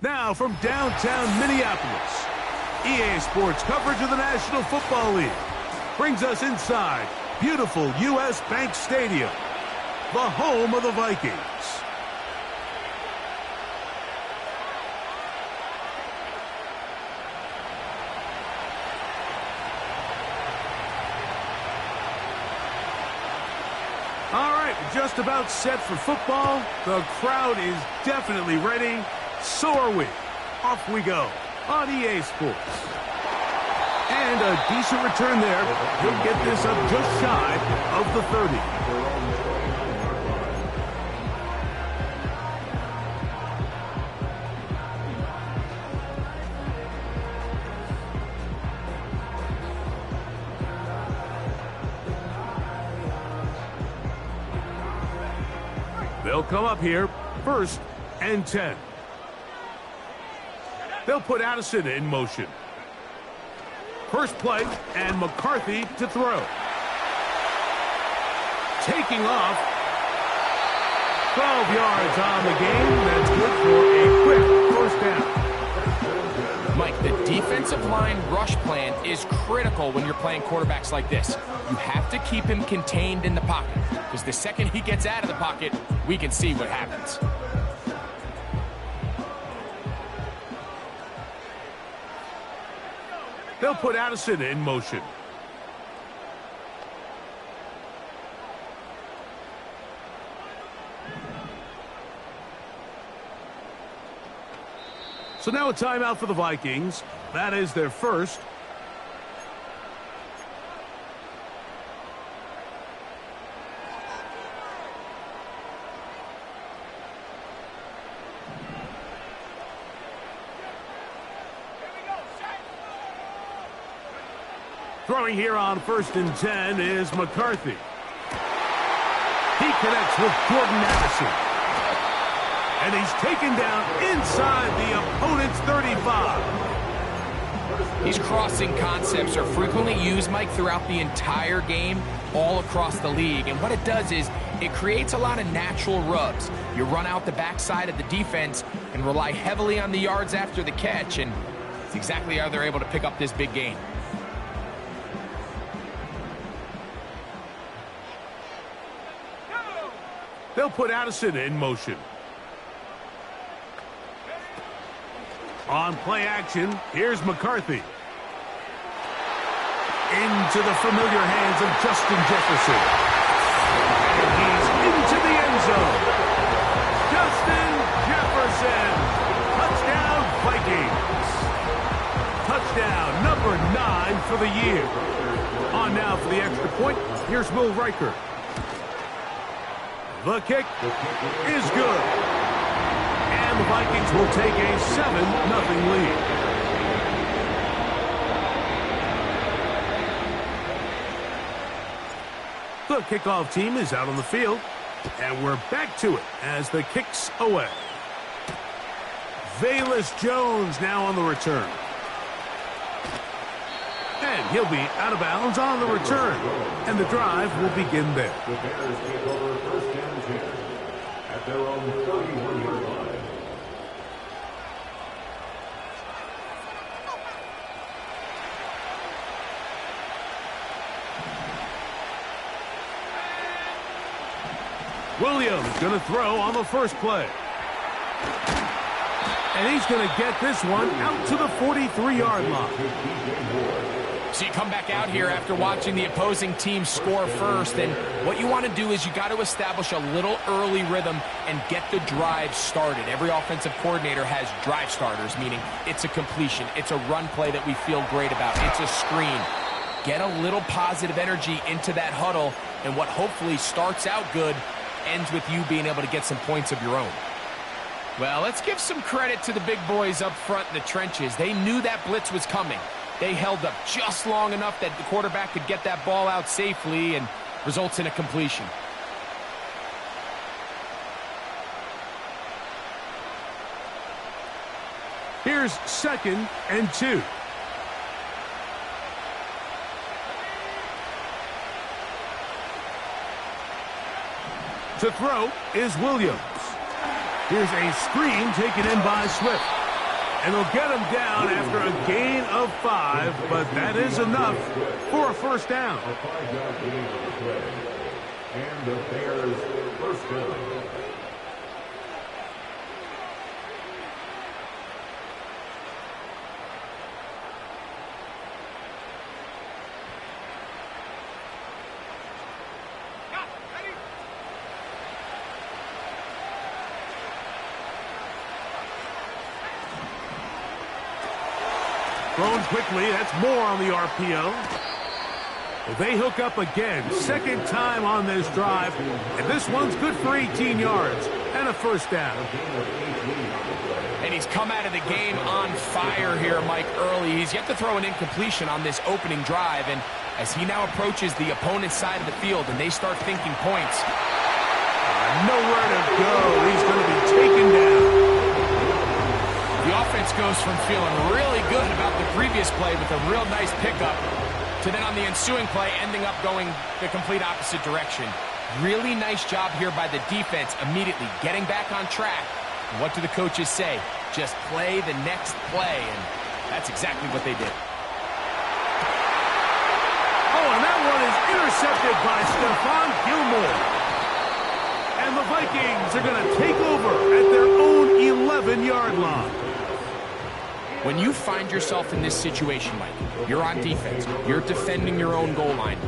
Now from downtown Minneapolis, EA Sports coverage of the National Football League brings us inside beautiful U.S. Bank Stadium, the home of the Vikings. All right, just about set for football. The crowd is definitely ready. So are we. Off we go on EA Sports. And a decent return there. He'll get this up just shy of the 30. They'll come up here, 1st and 10. They'll put Addison in motion. First play, and McCarthy to throw. Taking off. 12 yards on the game. That's good for a quick first down. Mike, the defensive line rush plan is critical when you're playing quarterbacks like this. You have to keep him contained in the pocket, because the second he gets out of the pocket, we can see what happens. They'll put Addison in motion. So now a timeout for the Vikings. That is their first. Throwing here on 1st and 10 is McCarthy. He connects with Jordan Addison. And he's taken down inside the opponent's 35. These crossing concepts are frequently used, Mike, throughout the entire game, all across the league. And what it does is it creates a lot of natural rubs. You run out the backside of the defense and rely heavily on the yards after the catch, and it's exactly how they're able to pick up this big gain. They'll put Addison in motion. On play action, here's McCarthy. Into the familiar hands of Justin Jefferson. And he's into the end zone. Justin Jefferson. Touchdown, Vikings. Touchdown number 9 for the year. On now for the extra point, here's Will Riker. The kick is good. And the Vikings will take a 7-0 lead. The kickoff team is out on the field. And we're back to it as the kick's away. Velus Jones now on the return. And he'll be out of bounds on the return. And the drive will begin there. The Bears take over 1st and 10 at their own 31-yard line. Williams going to throw on the first play. And he's going to get this one out to the 43-yard line. So you come back out here after watching the opposing team score first, and what you want to do is you got to establish a little early rhythm and get the drive started. Every offensive coordinator has drive starters, meaning it's a completion, it's a run play that we feel great about, it's a screen. Get a little positive energy into that huddle, and what hopefully starts out good ends with you being able to get some points of your own. Well, let's give some credit to the big boys up front in the trenches. They knew that blitz was coming. They held up just long enough that the quarterback could get that ball out safely, and results in a completion. Here's 2nd and 2. To throw is Williams. Here's a screen taken in by Swift. And they'll get him down after a gain of 5, but that is enough for a first down. A 5-yard gain on the play. And the Bears first down. Thrown quickly, that's more on the RPO. They hook up again, second time on this drive, and this one's good for 18 yards and a first down. And he's come out of the game on fire here, Mike, early. He's yet to throw an incompletion on this opening drive, and as he now approaches the opponent's side of the field and they start thinking points. Nowhere to go. He's going to be taken down. The offense goes from feeling really good about the previous play with a real nice pickup to then on the ensuing play ending up going the complete opposite direction. Really nice job here by the defense immediately getting back on track. And what do the coaches say? Just play the next play, and that's exactly what they did. Oh, and that one is intercepted by Stephon Gilmore. And the Vikings are going to take over at their own 11-yard line. When you find yourself in this situation, Mike, you're on defense, you're defending your own goal line,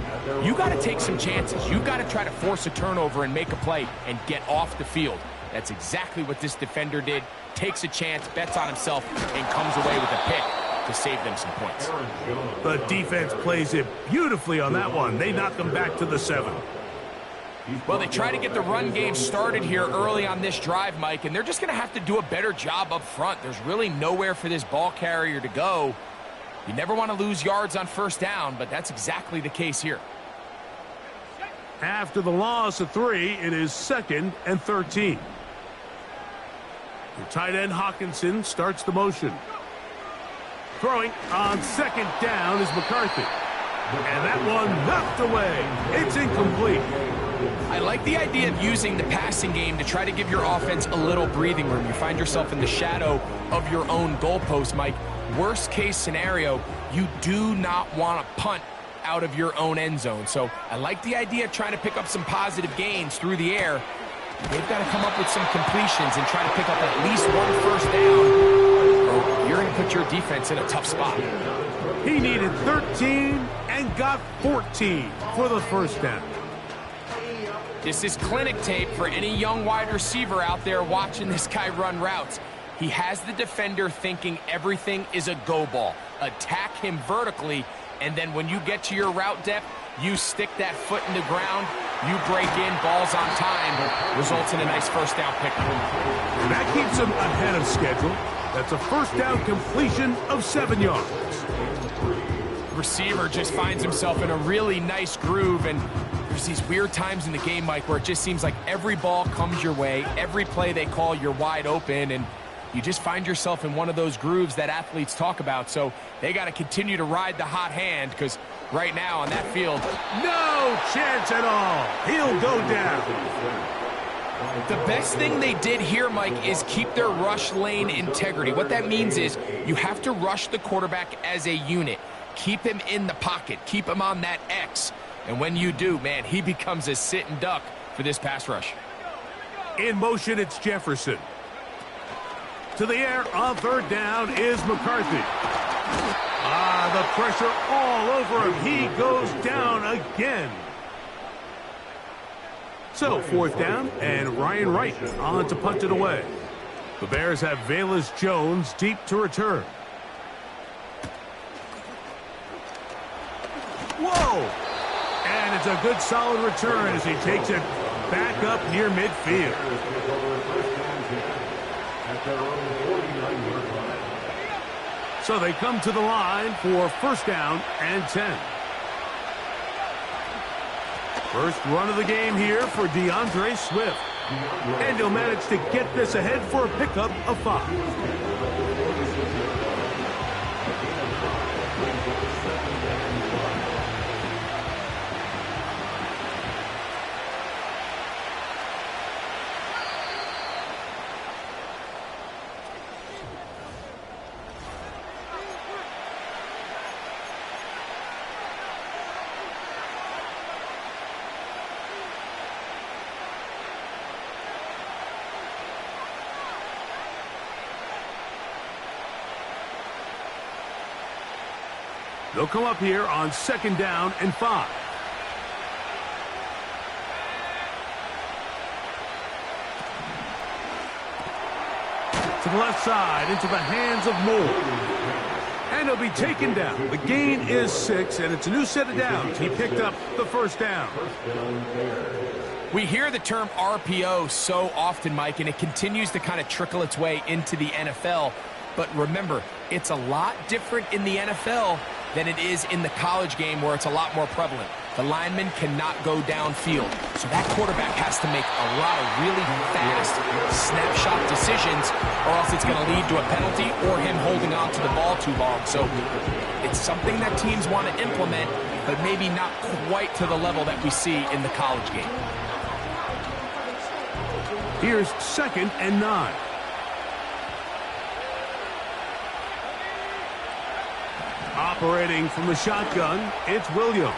you got to take some chances. You got to try to force a turnover and make a play and get off the field. That's exactly what this defender did. Takes a chance, bets on himself, and comes away with a pick to save them some points. The defense plays it beautifully on that one. They knock them back to the 7. Well, they try to get the run game started here early on this drive, Mike, and they're just going to have to do a better job up front. There's really nowhere for this ball carrier to go. You never want to lose yards on first down, but that's exactly the case here. After the loss of 3, it is 2nd and 13. The tight end Hawkinson starts the motion. Throwing on 2nd down is McCarthy. And that one knocked away. It's incomplete. I like the idea of using the passing game to try to give your offense a little breathing room. You find yourself in the shadow of your own goalpost, Mike. Worst case scenario, you do not want to punt out of your own end zone. So I like the idea of trying to pick up some positive gains through the air. They've got to come up with some completions and try to pick up at least one first down, or you're going to put your defense in a tough spot. He needed 13 and got 14 for the first down. This is clinic tape for any young wide receiver out there watching this guy run routes. He has the defender thinking everything is a go ball. Attack him vertically, and then when you get to your route depth, you stick that foot in the ground, you break in, balls on time, results in a nice first down pickup. And that keeps him ahead of schedule. That's a first down completion of 7 yards. Receiver just finds himself in a really nice groove, and there's these weird times in the game, Mike, where it just seems like every ball comes your way, every play they call, you're wide open, and you just find yourself in one of those grooves that athletes talk about. So they got to continue to ride the hot hand, because right now on that field, no chance at all. He'll go down. The best thing they did here, Mike, is keep their rush lane integrity. What that means is you have to rush the quarterback as a unit. Keep him in the pocket. Keep him on that X. And when you do, man, he becomes a sit and duck for this pass rush. In motion, it's Jefferson. To the air on 3rd down is McCarthy. The pressure all over him. He goes down again. So 4th down, and Ryan Wright on to punt it away. The Bears have Velus Jones deep to return. Whoa! And it's a good solid return as he takes it back up near midfield. So they come to the line for first down and 10. First run of the game here for DeAndre Swift. And he'll manage to get this ahead for a pickup of 5. They'll come up here on 2nd down and 5. To the left side, into the hands of Moore. And he'll be taken down. The gain is 6, and it's a new set of downs. He picked up the 1st down. We hear the term RPO so often, Mike, and it continues to kind of trickle its way into the NFL. But remember, it's a lot different in the NFL than it is in the college game where it's a lot more prevalent. The lineman cannot go downfield. So that quarterback has to make a lot of really fast snapshot decisions, or else it's going to lead to a penalty or him holding on to the ball too long. So it's something that teams want to implement, but maybe not quite to the level that we see in the college game. Here's 2nd and 9. Operating from the shotgun, it's Williams.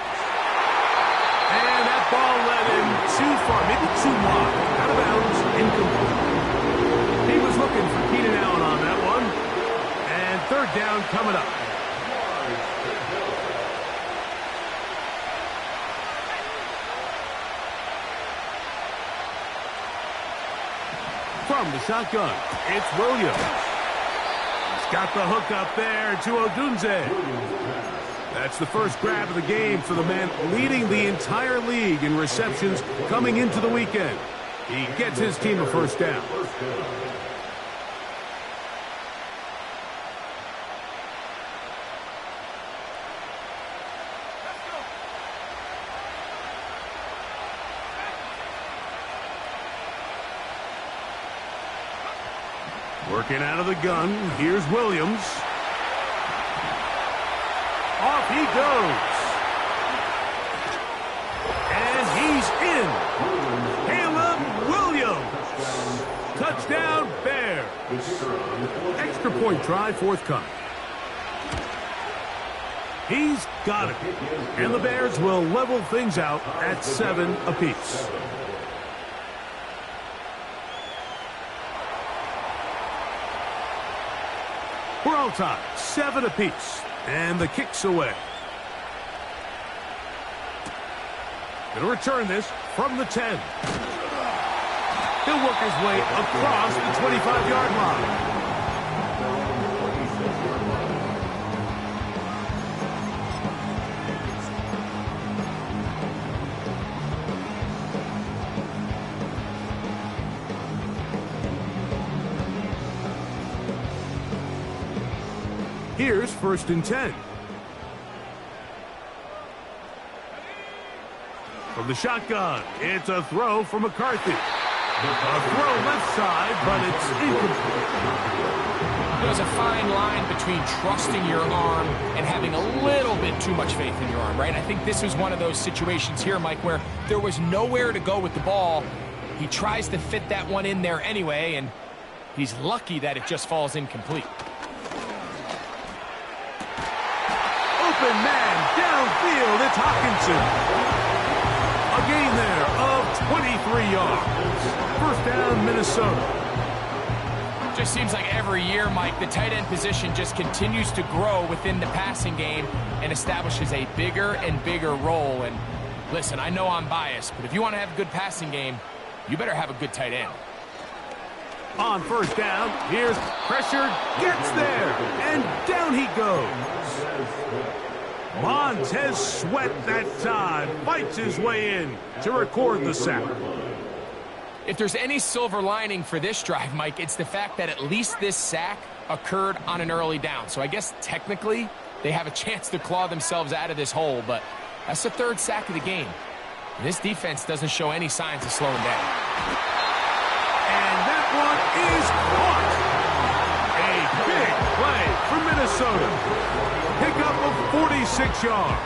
And that ball led him too far, maybe too wide. Out of bounds, incomplete. He was looking for Keenan Allen on that one. And 3rd down coming up. From the shotgun, it's Williams. He's got the hook up there to Odunze. That's the first grab of the game for the man leading the entire league in receptions coming into the weekend. He gets his team a 1st down. Working out of the gun, here's Williams. Off he goes. And he's in. Caleb Williams. Touchdown, Bears. Extra point try forthcoming. He's got it. And the Bears will level things out at 7 apiece. We're all tied, 7 apiece. And the kick's away. Going to return this from the 10. He'll work his way across the 25-yard line. Here's 1st and 10. From the shotgun, it's a throw for McCarthy. A throw left side, but it's incomplete. There's a fine line between trusting your arm and having a little bit too much faith in your arm, right? I think this was one of those situations here, Mike, where there was nowhere to go with the ball. He tries to fit that one in there anyway, and he's lucky that it just falls incomplete. Open man downfield, it's Hawkinson. A gain there of 23 yards. 1st down, Minnesota. Just seems like every year, Mike, the tight end position just continues to grow within the passing game and establishes a bigger and bigger role. And listen, I know I'm biased, but if you want to have a good passing game, you better have a good tight end. On 1st down, here's pressure, gets there, and down he goes. Montez Sweat that time fights his way in to record the sack. If there's any silver lining for this drive, Mike, it's the fact that at least this sack occurred on an early down. So I guess technically they have a chance to claw themselves out of this hole, but that's the 3rd sack of the game. And this defense doesn't show any signs of slowing down. And that one is caught. A big play for Minnesota. Pickup of 46 yards.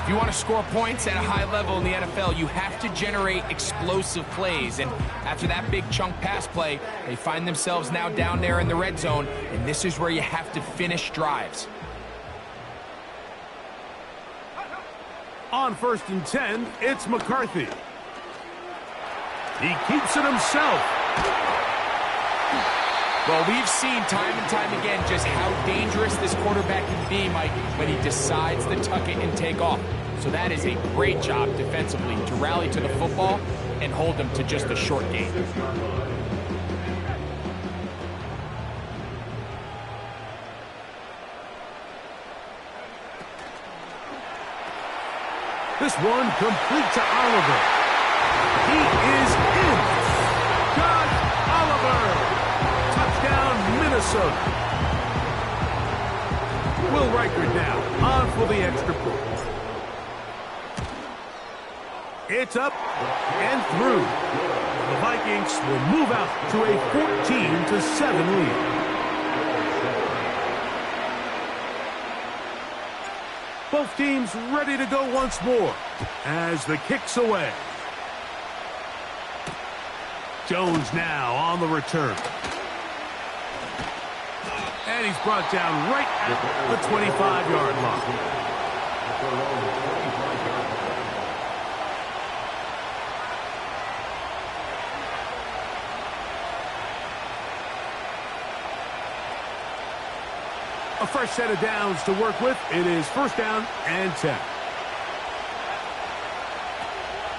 If you want to score points at a high level in the NFL, you have to generate explosive plays. And after that big chunk pass play, they find themselves now down there in the red zone, and this is where you have to finish drives. On 1st and 10, it's McCarthy. He keeps it himself. Well, we've seen time and time again just how dangerous this quarterback can be, Mike, when he decides to tuck it and take off. So that is a great job defensively to rally to the football and hold them to just a short gain. This one complete to Oliver. He is in. Josh Oliver. Touchdown, Minnesota. Will Reichert now on for the extra point. It's up and through. The Vikings will move out to a 14-7 lead. Both teams ready to go once more as the kick's away. Jones now on the return. And he's brought down right at the 25-yard line. A fresh set of downs to work with. It is first down and 10.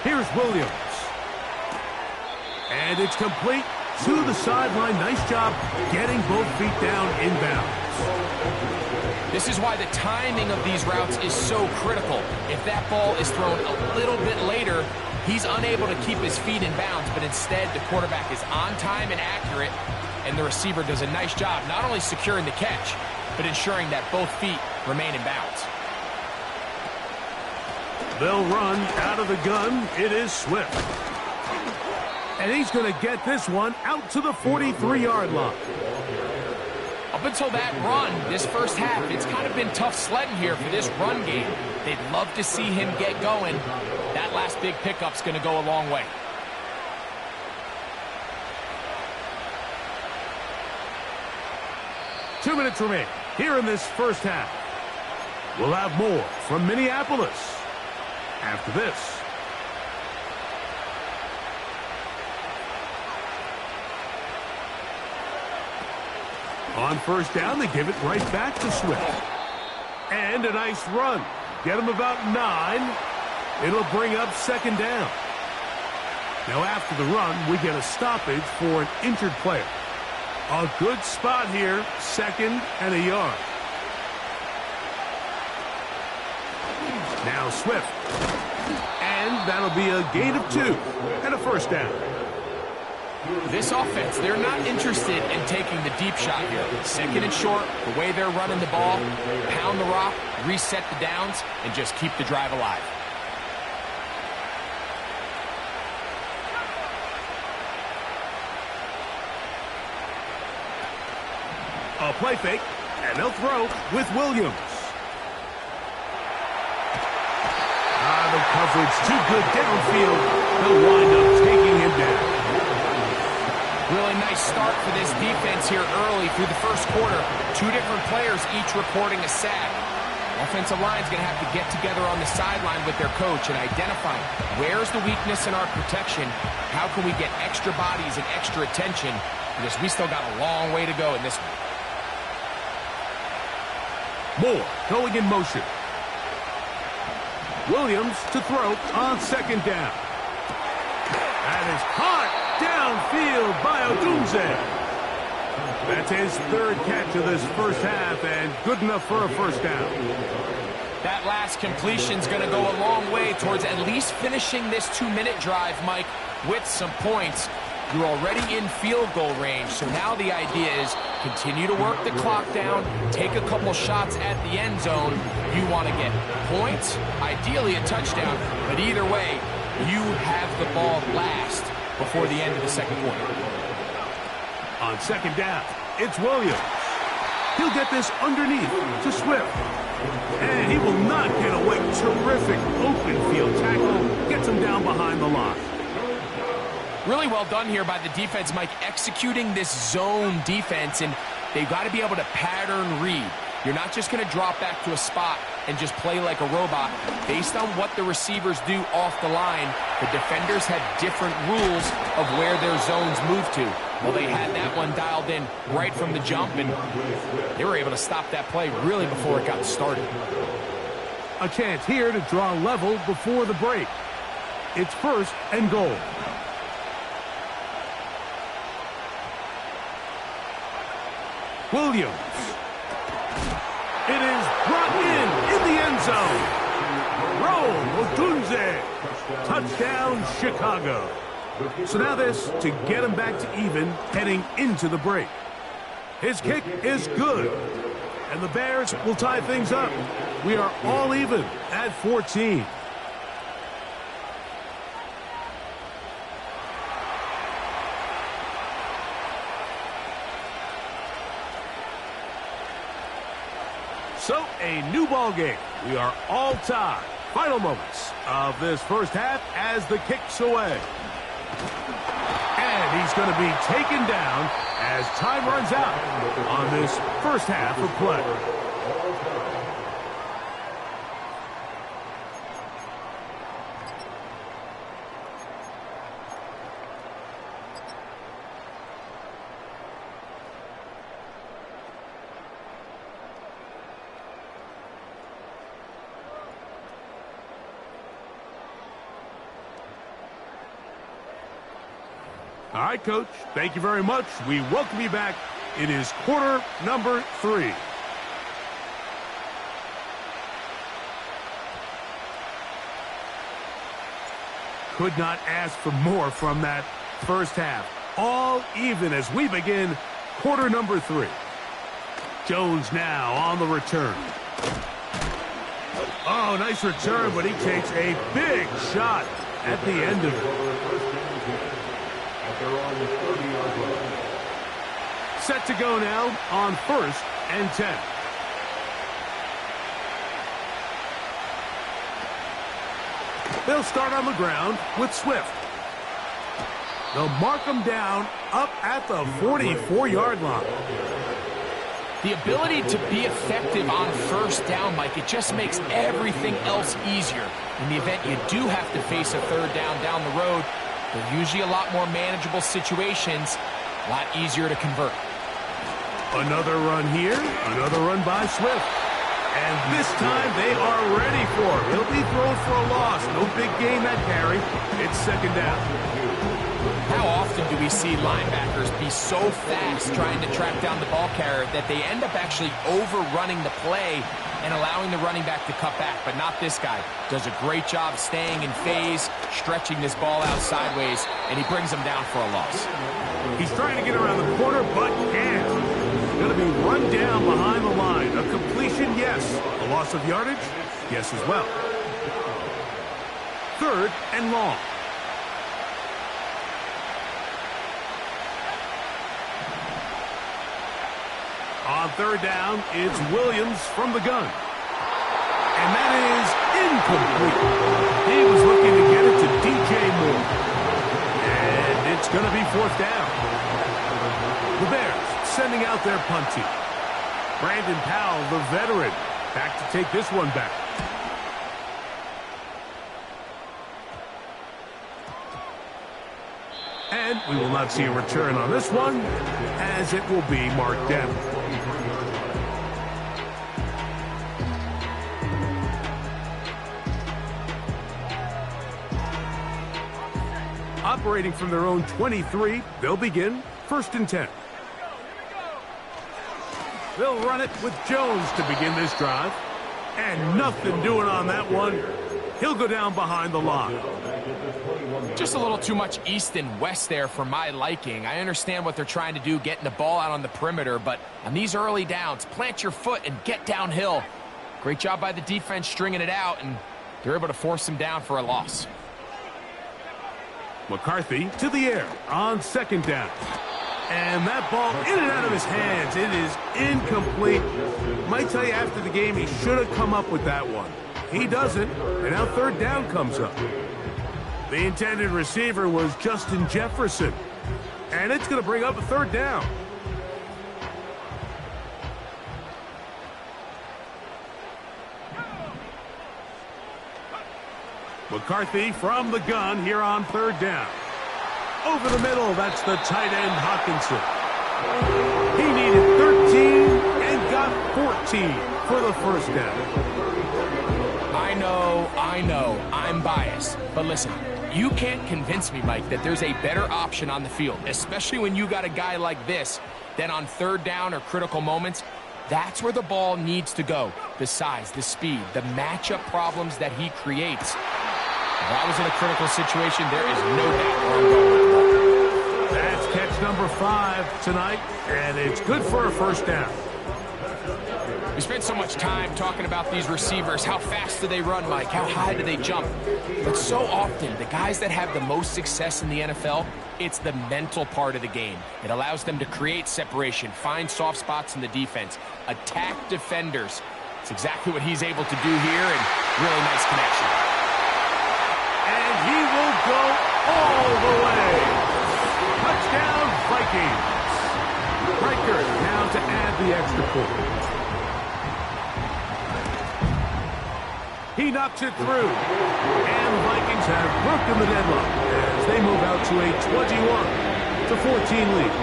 Here's Williams. And it's complete to the sideline. Nice job getting both feet down inbounds. This is why the timing of these routes is so critical. If that ball is thrown a little bit later, he's unable to keep his feet in bounds, but instead the quarterback is on time and accurate, and the receiver does a nice job not only securing the catch, but ensuring that both feet remain in bounds. They'll run out of the gun. It is Swift. And he's going to get this one out to the 43-yard line. Up until that run, this first half, it's kind of been tough sledding here for this run game. They'd love to see him get going. That last big pickup's going to go a long way. Two minutes remain here in this first half. We'll have more from Minneapolis after this. On first down, they give it right back to Swift. And a nice run. Get him about 9. It'll bring up second down. Now after the run, we get a stoppage for an injured player. A good spot here, second and a yard. Now Swift. And that'll be a gain of 2 and a first down. This offense, they're not interested in taking the deep shot here. Second and short, the way they're running the ball, pound the rock, reset the downs, and just keep the drive alive. A play fake, and they'll throw with Williams. The coverage too good downfield. They'll wind up taking him down. Really nice start for this defense here early through the first quarter. 2 different players each reporting a sack. Offensive line's going to have to get together on the sideline with their coach and identify where's the weakness in our protection. How can we get extra bodies and extra attention? Because we still got a long way to go in this one. Moore going in motion. Williams to throw on second down. That is caught downfield by Odunze. That's his third catch of this first half and good enough for a first down. That last completion's going to go a long way towards at least finishing this 2-minute drive, Mike, with some points. You're already in field goal range, so now the idea is continue to work the clock down, take a couple shots at the end zone. You want to get points, ideally a touchdown, but either way, you have the ball last before the end of the second quarter. On second down, it's Williams. He'll get this underneath to Swift. And he will not get away. Terrific open field tackle. Gets him down behind the line. Really well done here by the defense, Mike, executing this zone defense, and they've got to be able to pattern read. You're not just going to drop back to a spot and just play like a robot. Based on what the receivers do off the line, the defenders have different rules of where their zones move to. Well, they had that one dialed in right from the jump, and they were able to stop that play really before it got started. A chance here to draw level before the break. It's 1st and goal. Williams. It is brought in the end zone. Roll Odunze. Touchdown, Chicago. So now this to get him back to even heading into the break. His kick is good. And the Bears will tie things up. We are all even at 14. So, a new ball game. We are all tied. Final moments of this first half as the kick's away. And he's going to be taken down as time runs out on this first half of play. All right, Coach. Thank you very much. We welcome you back. It is quarter number 3. Could not ask for more from that first half. All even as we begin quarter number 3. Jones now on the return. Oh, nice return, but he takes a big shot at the end of it. Set to go now on 1st and 10. They'll start on the ground with Swift. They'll mark him down up at the 44-yard line. The ability to be effective on first down, Mike, it just makes everything else easier. In the event you do have to face a third down the road, they're usually a lot more manageable situations, a lot easier to convert. Another run here, another run by Swift. And this time they are ready for him. He'll be thrown for a loss. No big gain that carry. It's 2nd down. How often do we see linebackers be so fast trying to track down the ball carrier that they end up actually overrunning the play and allowing the running back to cut back? But not this guy. Does a great job staying in phase, stretching this ball out sideways, and he brings him down for a loss. He's trying to get around the corner, but can't. Going to be run down behind the line. A completion, yes. A loss of yardage, yes as well. 3rd and long. On 3rd down, it's Williams from the gun. And that is incomplete. He was looking to get it to DJ Moore. And it's going to be 4th down. The Bears sending out their punt team. Brandon Powell, the veteran, back to take this one back. And we will not see a return on this one, as it will be marked down. Operating from their own 23, they'll begin 1st and 10. They'll run it with Jones to begin this drive. And nothing doing on that one. He'll go down behind the line. Just a little too much east and west there for my liking. I understand what they're trying to do, getting the ball out on the perimeter, but on these early downs, plant your foot and get downhill. Great job by the defense stringing it out, and they're able to force him down for a loss. McCarthy to the air on 2nd down. And that ball in and out of his hands. It is incomplete. Might tell you after the game he should have come up with that one. He doesn't, and now 3rd down comes up. The intended receiver was Justin Jefferson. And it's going to bring up a 3rd down. McCarthy from the gun here on third down. Over the middle, that's the tight end Hawkinson. He needed 13 and got 14 for the first down. I know, I'm biased. But listen, you can't convince me, Mike, that there's a better option on the field, especially when you got a guy like this, than on third down or critical moments. That's where the ball needs to go. The size, the speed, the matchup problems that he creates. If I was in a critical situation, there is no doubt where I'm going with the ball. That's catch number 5 tonight, and it's good for a first down. We spent so much time talking about these receivers. How fast do they run, Mike? How high do they jump? But so often, the guys that have the most success in the NFL, it's the mental part of the game. It allows them to create separation, find soft spots in the defense, attack defenders. It's exactly what he's able to do here, and really nice connection. And he will go all the way. Touchdown, Vikings. Riker now to add the extra point. He knocks it through. And the Vikings have broken the deadlock as they move out to a 21-14 lead.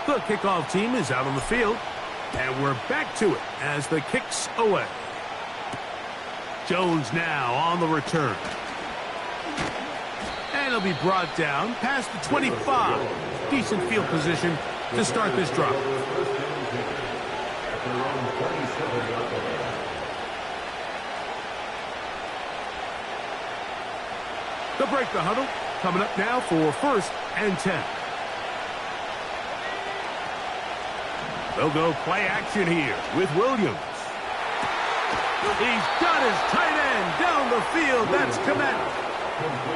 The kickoff team is out on the field. And we're back to it as the kick's away. Jones now on the return. And he'll be brought down past the 25. Decent field position to start this drive. They'll break the huddle. Coming up now for 1st and 10. They'll go play action here with Williams. He's got his tight end down the field. That's Komet.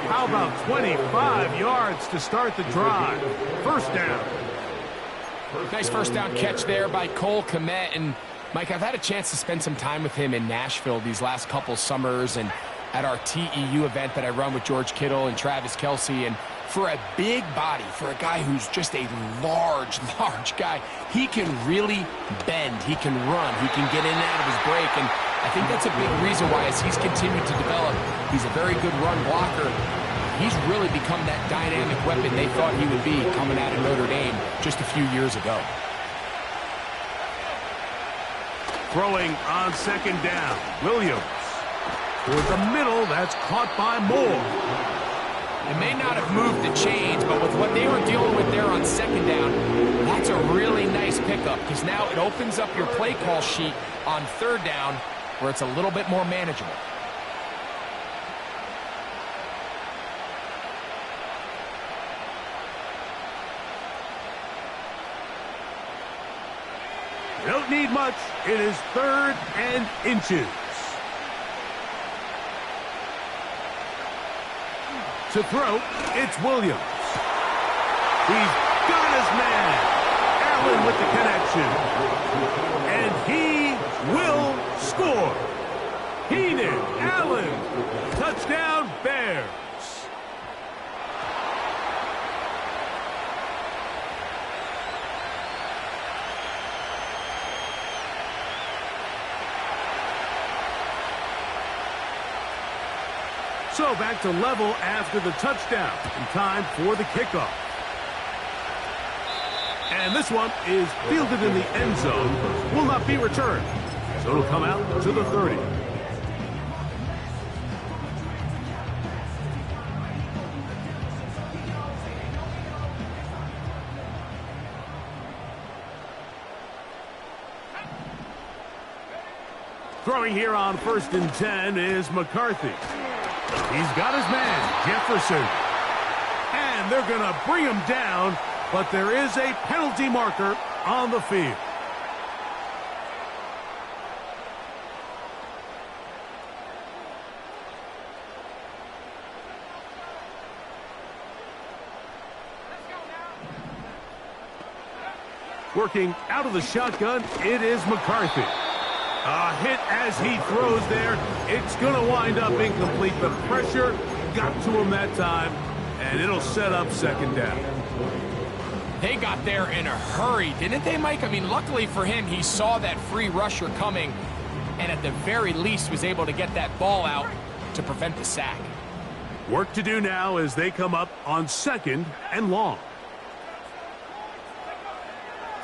How about 25 yards to start the drive? First down. Nice first down catch there by Cole Komet. And, Mike, I've had a chance to spend some time with him in Nashville these last couple summers and at our TEU event that I run with George Kittle and Travis Kelce. And for a big body, for a guy who's just a large guy, he can really bend. He can run. He can get in and out of his break. And I think that's a big reason why, as he's continued to develop, he's a very good run blocker. He's really become that dynamic weapon they thought he would be coming out of Notre Dame just a few years ago. Throwing on second down. Williams. Toward the middle, that's caught by Moore. It may not have moved the chains, but with what they were dealing with there on second down, that's a really nice pickup, because now it opens up your play call sheet on third down where it's a little bit more manageable. You don't need much. It is 3rd and inches. To throw, it's Williams. He's got his man. Allen with the connection. And he will score. Keenan Allen. Touchdown, Bears. So back to level after the touchdown. In time for the kickoff. And this one is fielded in the end zone. Will not be returned. So it'll come out to the 30. Throwing here on 1st and 10 is McCarthy. He's got his man, Jefferson. And they're going to bring him down, but there is a penalty marker on the field. Working out of the shotgun, it is McCarthy. A hit as he throws there. It's going to wind up incomplete. The pressure got to him that time, and it'll set up second down. They got there in a hurry, didn't they, Mike? I mean, luckily for him, he saw that free rusher coming, and at the very least was able to get that ball out to prevent the sack. Work to do now as they come up on 2nd and long.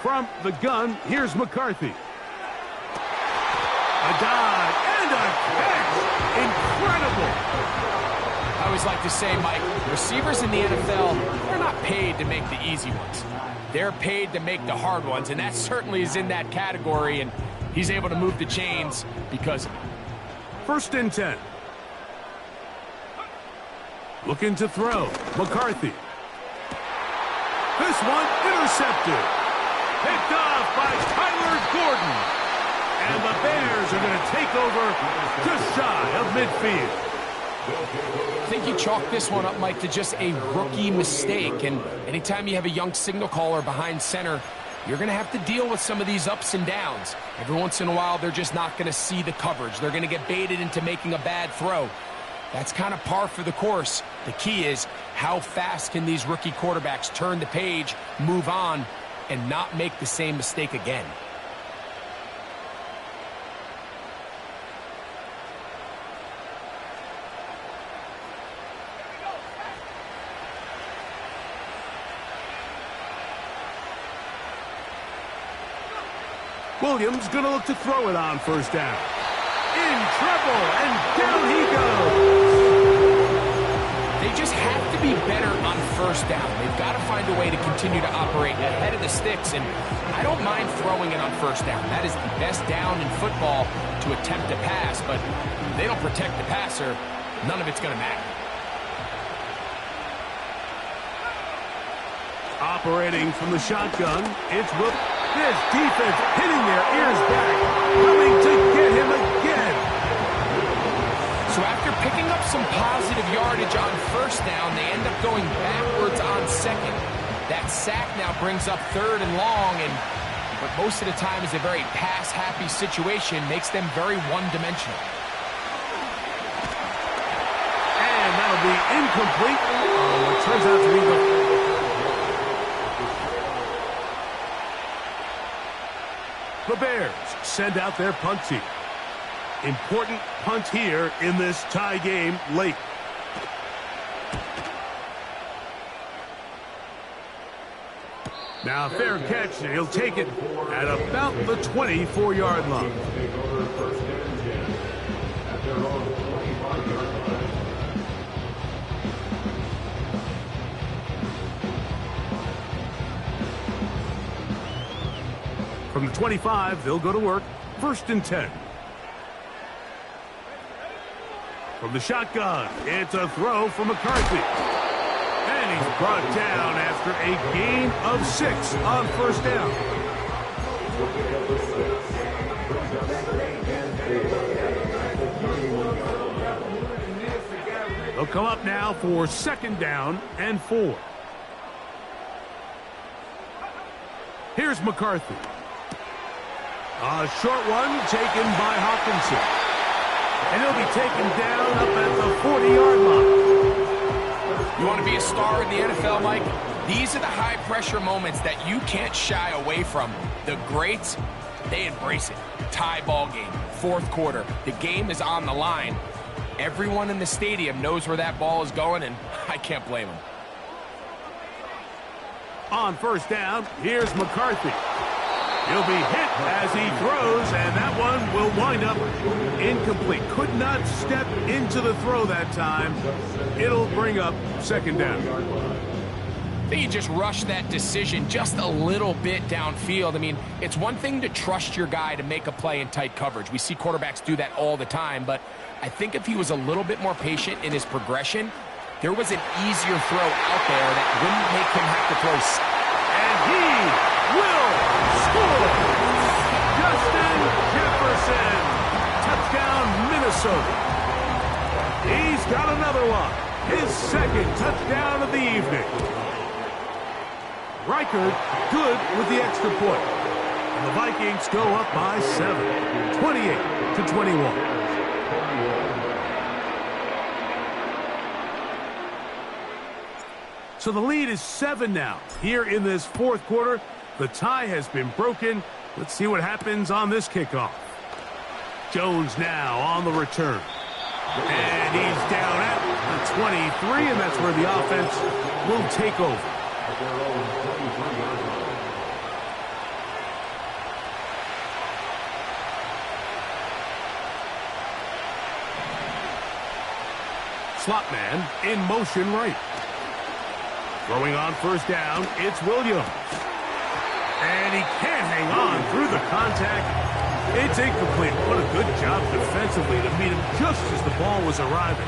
From the gun, here's McCarthy. A dive and a catch. Incredible. I always like to say, Mike, receivers in the NFL, they're not paid to make the easy ones. They're paid to make the hard ones, and that certainly is in that category, and he's able to move the chains because of it. 1st and 10. Looking to throw. McCarthy. This one intercepted. Picked off by Tyler Gordon. And the Bears are going to take over just shy of midfield. I think you chalk this one up, Mike, to just a rookie mistake. And anytime you have a young signal caller behind center, you're going to have to deal with some of these ups and downs. Every once in a while, they're just not going to see the coverage. They're going to get baited into making a bad throw. That's kind of par for the course. The key is how fast can these rookie quarterbacks turn the page, move on, and not make the same mistake again. Williams going to look to throw it on 1st down. In trouble, and down he goes. They just have to be better on 1st down. They've got to find a way to continue to operate ahead of the sticks, and I don't mind throwing it on 1st down. That is the best down in football to attempt to pass, but if they don't protect the passer, none of it's going to matter. Operating from the shotgun, it's Will. This defense hitting their ears back, coming to get him again. So after picking up some positive yardage on 1st down, they end up going backwards on 2nd. That sack now brings up 3rd and long, and what most of the time is a very pass-happy situation makes them very one-dimensional. And that'll be incomplete. Oh, it turns out to be the... The Bears send out their punt team. Important punt here in this tie game late. Now, fair catch, and he'll take it at about the 24-yard line. From the 25, they'll go to work. 1st and 10. From the shotgun, it's a throw from McCarthy. And he's brought down after a gain of 6 on 1st down. They'll come up now for 2nd down and 4. Here's McCarthy. A short one taken by Hawkinson. And he'll be taken down up at the 40-yard line. You want to be a star in the NFL, Mike? These are the high-pressure moments that you can't shy away from. The greats, they embrace it. Tie ball game, 4th quarter. The game is on the line. Everyone in the stadium knows where that ball is going, and I can't blame them. On 1st down, here's McCarthy. He'll be hit as he throws, and that one will wind up incomplete. Could not step into the throw that time. It'll bring up 2nd down. I think you just rushed that decision just a little bit downfield. I mean, it's one thing to trust your guy to make a play in tight coverage. We see quarterbacks do that all the time, but I think if he was a little bit more patient in his progression, there was an easier throw out there that wouldn't make him have to throw. And he will score! Justin Jefferson! Touchdown, Minnesota. He's got another one. His 2nd touchdown of the evening. Reichard good with the extra point. And the Vikings go up by 7, 28-21. So the lead is 7 now. Here in this 4th quarter, the tie has been broken. Let's see what happens on this kickoff. Jones now on the return. And he's down at the 23, and that's where the offense will take over. Slot man in motion right. Throwing on first down, it's Williams. And he can't hang on through the contact. It's incomplete. What a good job defensively to meet him just as the ball was arriving.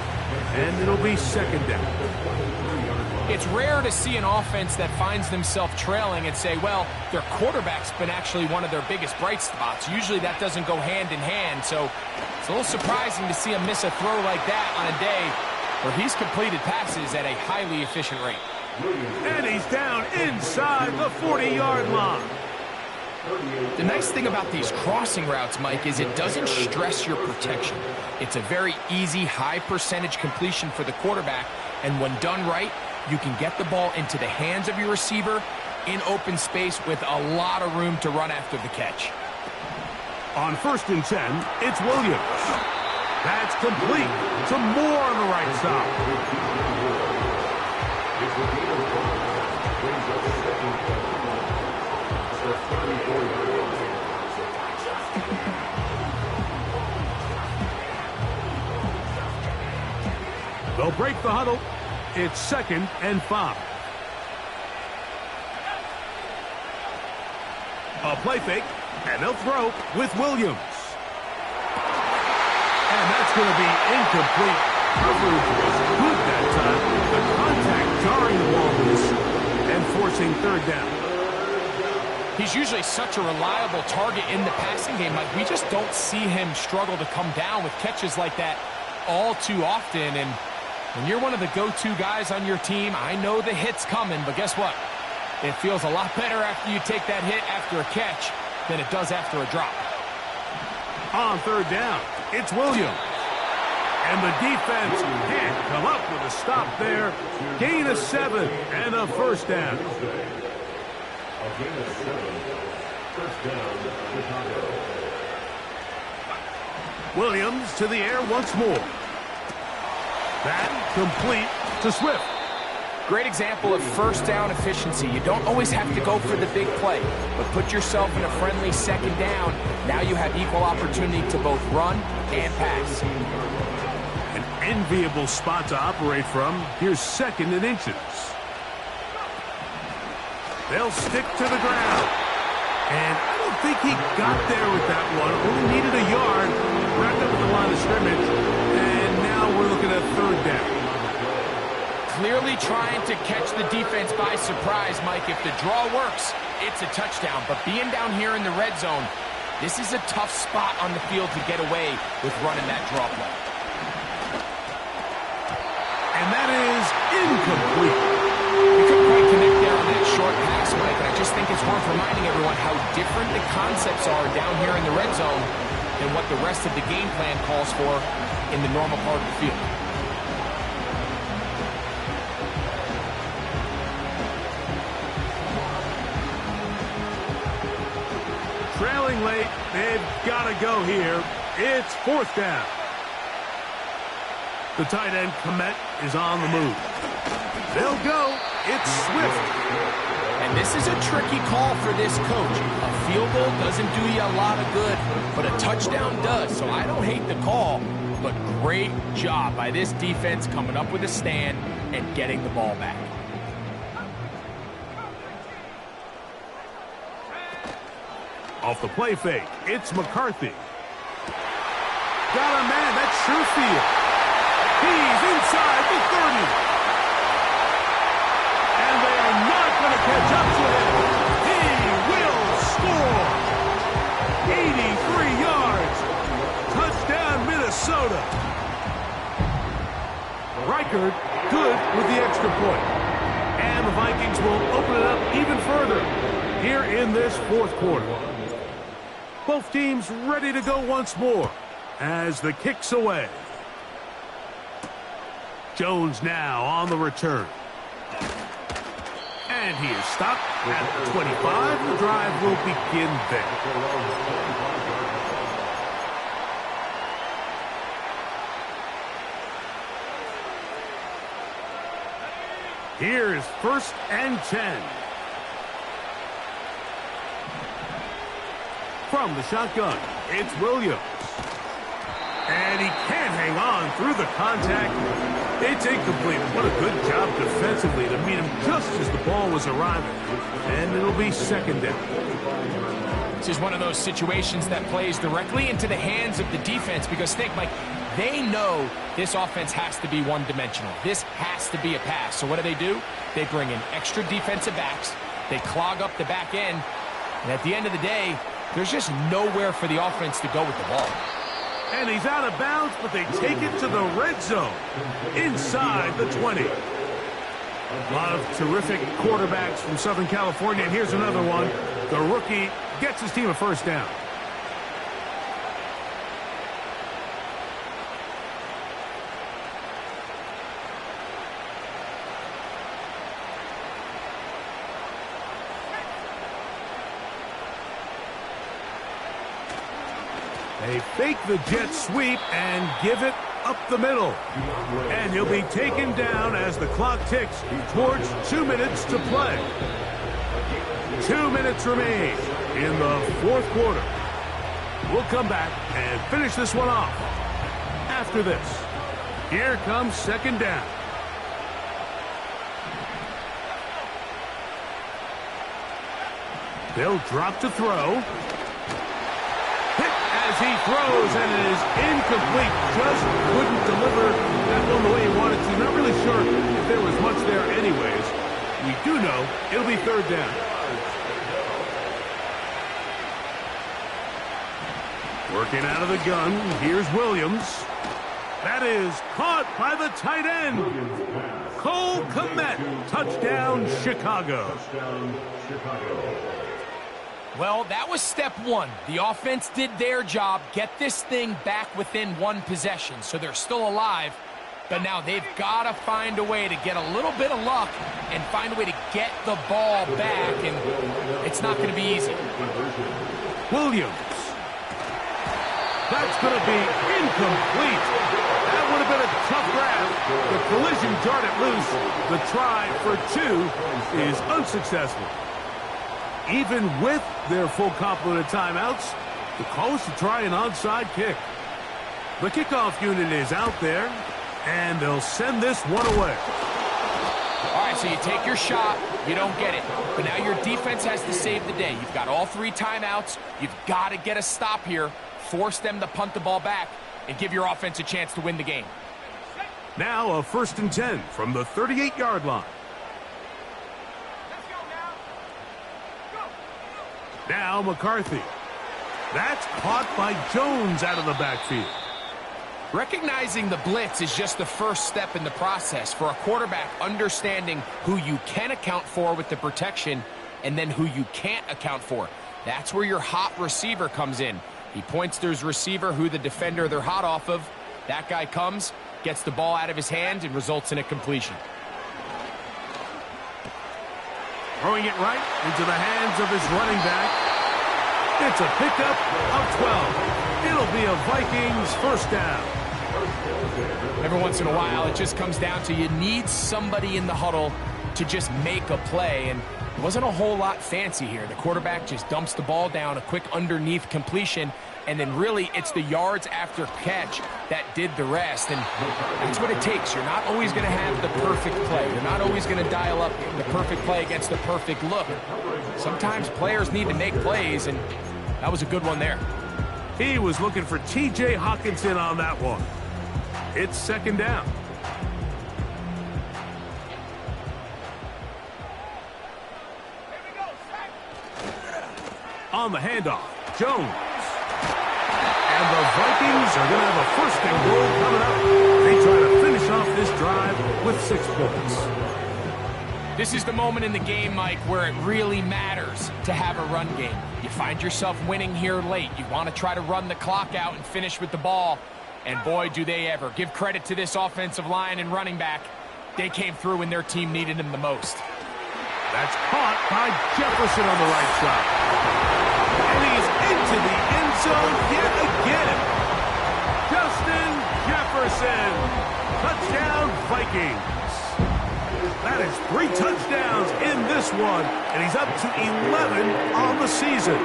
And it'll be second down. It's rare to see an offense that finds themselves trailing and say, well, their quarterback's been actually one of their biggest bright spots. Usually that doesn't go hand in hand, so it's a little surprising to see him miss a throw like that on a day where he's completed passes at a highly efficient rate. And he's down inside the 40-yard line. The nice thing about these crossing routes, Mike, is it doesn't stress your protection. It's a very easy, high percentage completion for the quarterback, and when done right, you can get the ball into the hands of your receiver in open space with a lot of room to run after the catch. On 1st and 10, it's Williams. That's complete to Moore on the right side. They'll break the huddle. It's 2nd and 5. A play fake, and they'll throw with Williams. And that's going to be incomplete. Coverage was good that time. The contact jarring the ball loose and forcing 3rd down. He's usually such a reliable target in the passing game. Like, we just don't see him struggle to come down with catches like that all too often. And when you're one of the go-to guys on your team, I know the hit's coming, but guess what? It feels a lot better after you take that hit after a catch than it does after a drop. On 3rd down, it's Williams. And the defense can't come up with a stop there. Gain of 7 and a 1st down. Williams to the air once more. That complete to Swift. Great example of 1st down efficiency. You don't always have to go for the big play, but put yourself in a friendly 2nd down. Now you have equal opportunity to both run and pass. An enviable spot to operate from. Here's 2nd and inches. They'll stick to the ground. And I don't think he got there with that one. Only needed a yard. Right up the line of scrimmage. And now we're looking at 3rd down. Clearly trying to catch the defense by surprise, Mike. If the draw works, it's a touchdown. But being down here in the red zone, this is a tough spot on the field to get away with running that draw play. And that is incomplete. You couldn't quite connect there on that short pass, Mike, and I just think it's worth reminding everyone how different the concepts are down here in the red zone than what the rest of the game plan calls for in the normal part of the field. Trailing late, they've got to go here. It's 4th down. The tight end, Komet, is on the move. They'll go. It's Swift. And this is a tricky call for this coach. A field goal doesn't do you a lot of good, but a touchdown does. So I don't hate the call, but great job by this defense coming up with a stand and getting the ball back. Off the play fake, it's McCarthy. Got a man, that's Sherfield. He's inside the 30. And they are not going to catch up to him. He will score. 83 yards. Touchdown, Minnesota. Reichard good with the extra point. And the Vikings will open it up even further here in this 4th quarter. Both teams ready to go once more as the kick's away. Jones now on the return. And he is stopped at the 25. The drive will begin there. Here's 1st and 10. From the shotgun, it's Williams. And he can't hang on through the contact. It's incomplete. What a good job defensively to meet him just as the ball was arriving. And it'll be 2nd down. This is one of those situations that plays directly into the hands of the defense because think, Mike, they know this offense has to be one-dimensional. This has to be a pass. So what do? They bring in extra defensive backs. They clog up the back end. And at the end of the day, there's just nowhere for the offense to go with the ball. And he's out of bounds, but they take it to the red zone, inside the 20. A lot of terrific quarterbacks from Southern California, and here's another one. The rookie gets his team a 1st down. They fake the jet sweep and give it up the middle. And he'll be taken down as the clock ticks towards 2 minutes to play. 2 minutes remain in the 4th quarter. We'll come back and finish this one off after this. Here comes 2nd down. They'll drop to throw. As he throws, and it is incomplete. Just couldn't deliver that one the way he wanted to. Not really sure if there was much there anyways. We do know it'll be 3rd down. Working out of the gun, here's Williams. That is caught by the tight end. Cole Kmet, touchdown Chicago. Well, that was step 1. The offense did their job, get this thing back within 1 possession. So they're still alive, but now they've got to find a way to get a little bit of luck and find a way to get the ball back, and it's not going to be easy. Williams. That's going to be incomplete. That would have been a tough grab. The collision darted loose. The try for 2 is unsuccessful. Even with their full complement of timeouts, the call is to try an onside kick. The kickoff unit is out there, and they'll send this one away. All right, so you take your shot, you don't get it. But now your defense has to save the day. You've got all 3 timeouts. You've got to get a stop here, force them to punt the ball back, and give your offense a chance to win the game. Now a 1st and 10 from the 38-yard line. Now McCarthy. That's caught by Jones out of the backfield. Recognizing the blitz is just the first step in the process for a quarterback, understanding who you can account for with the protection and then who you can't account for. That's where your hot receiver comes in. He points to his receiver, who the defender they're hot off of. That guy comes, gets the ball out of his hand, and results in a completion. Throwing it right into the hands of his running back. It's a pickup of 12. It'll be a Vikings 1st down. Every once in a while, it just comes down to you need somebody in the huddle to just make a play, and it wasn't a whole lot fancy here. The quarterback just dumps the ball down, a quick underneath completion, and then really it's the yards after catch that did the rest, and that's what it takes. You're not always going to have the perfect play. You're not always going to dial up the perfect play against the perfect look. Sometimes players need to make plays, and that was a good one there. He was looking for T.J. Hawkinson on that one. It's 2nd down. On the handoff, Jones. And the Vikings are going to have a 1st and goal coming up. They try to finish off this drive with 6 points. This is the moment in the game, Mike, where it really matters to have a run game. You find yourself winning here late. You want to try to run the clock out and finish with the ball. And boy, do they ever. Give credit to this offensive line and running back. They came through when their team needed them the most. That's caught by Jefferson on the right side. And he's into the end zone yet again. Justin Jefferson. Touchdown, Vikings. That is 3 touchdowns in this one, and he's up to 11 on the season.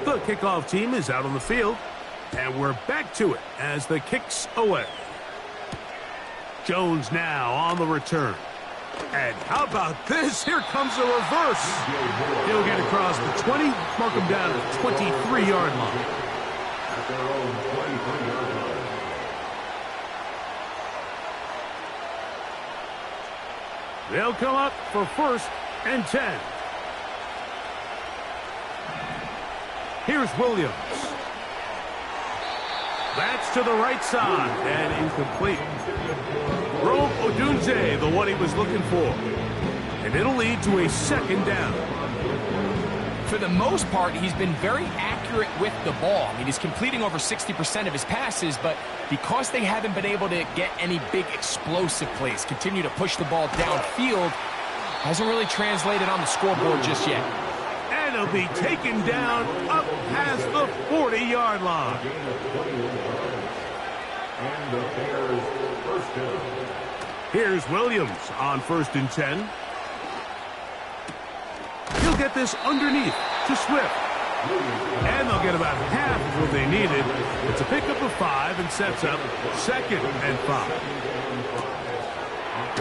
The kickoff team is out on the field, and we're back to it as the kick's away. Jones now on the return. And how about this? Here comes a reverse. He'll get across the 20, mark him down at the 23-yard line. At their own 23-yard line. They'll come up for 1st and 10. Here's Williams. That's to the right side and incomplete. Rome Odunze, the one he was looking for. And it'll lead to a 2nd down. For the most part, he's been very accurate with the ball. I mean, he's completing over 60% of his passes, but because they haven't been able to get any big explosive plays, continue to push the ball downfield, hasn't really translated on the scoreboard just yet. And he'll be taken down up past the 40-yard line. And the Bears' 1st down. Here's Williams on 1st and 10. He'll get this underneath to Swift. And they'll get about half of what they needed. It's a pickup of 5 and sets up 2nd and 5.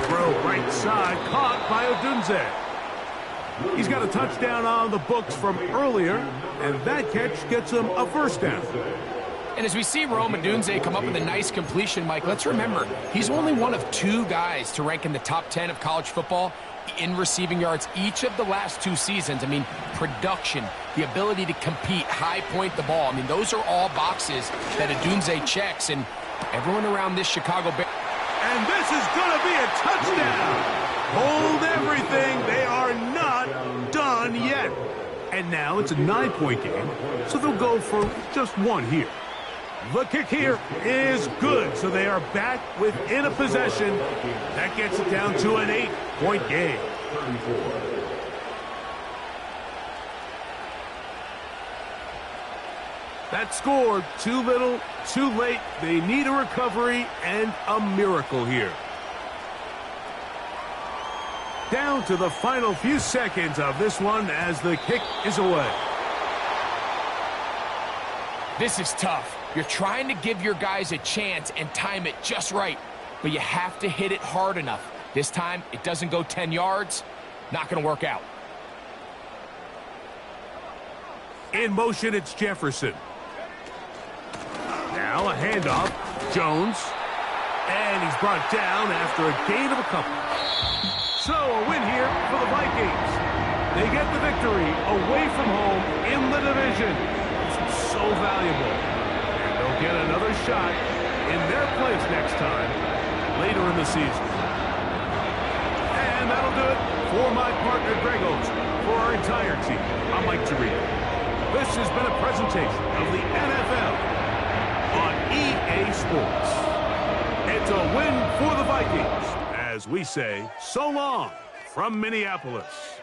Throw right side, caught by Odunze. He's got a touchdown on the books from earlier, and that catch gets him a 1st down. And as we see Rome Odunze come up with a nice completion, Mike, let's remember, he's only one of 2 guys to rank in the top 10 of college football in receiving yards each of the last 2 seasons. I mean, production, the ability to compete, high point the ball. I mean, those are all boxes that Odunze checks, and everyone around this Chicago Bears. And this is going to be a touchdown. Hold everything. They are not done yet. And now it's a 9-point game, so they'll go for just 1 here. The kick here is good, so they are back within a possession. That gets it down to an 8-point game. 34. That scored too little, too late. They need a recovery and a miracle here. Down to the final few seconds of this one as the kick is away. This is tough. You're trying to give your guys a chance and time it just right, but you have to hit it hard enough. This time, it doesn't go 10 yards. Not going to work out. In motion, it's Jefferson. Now a handoff. Jones. And he's brought down after a gain of a couple. So a win here for the Vikings. They get the victory away from home in the division. This is so valuable. And they'll get another shot in their place next time later in the season. And that'll do it for my partner Greg Olson. For our entire team, I'm Mike Torino. This has been a presentation of the NFL on EA Sports. It's a win for the Vikings, as we say so long from Minneapolis.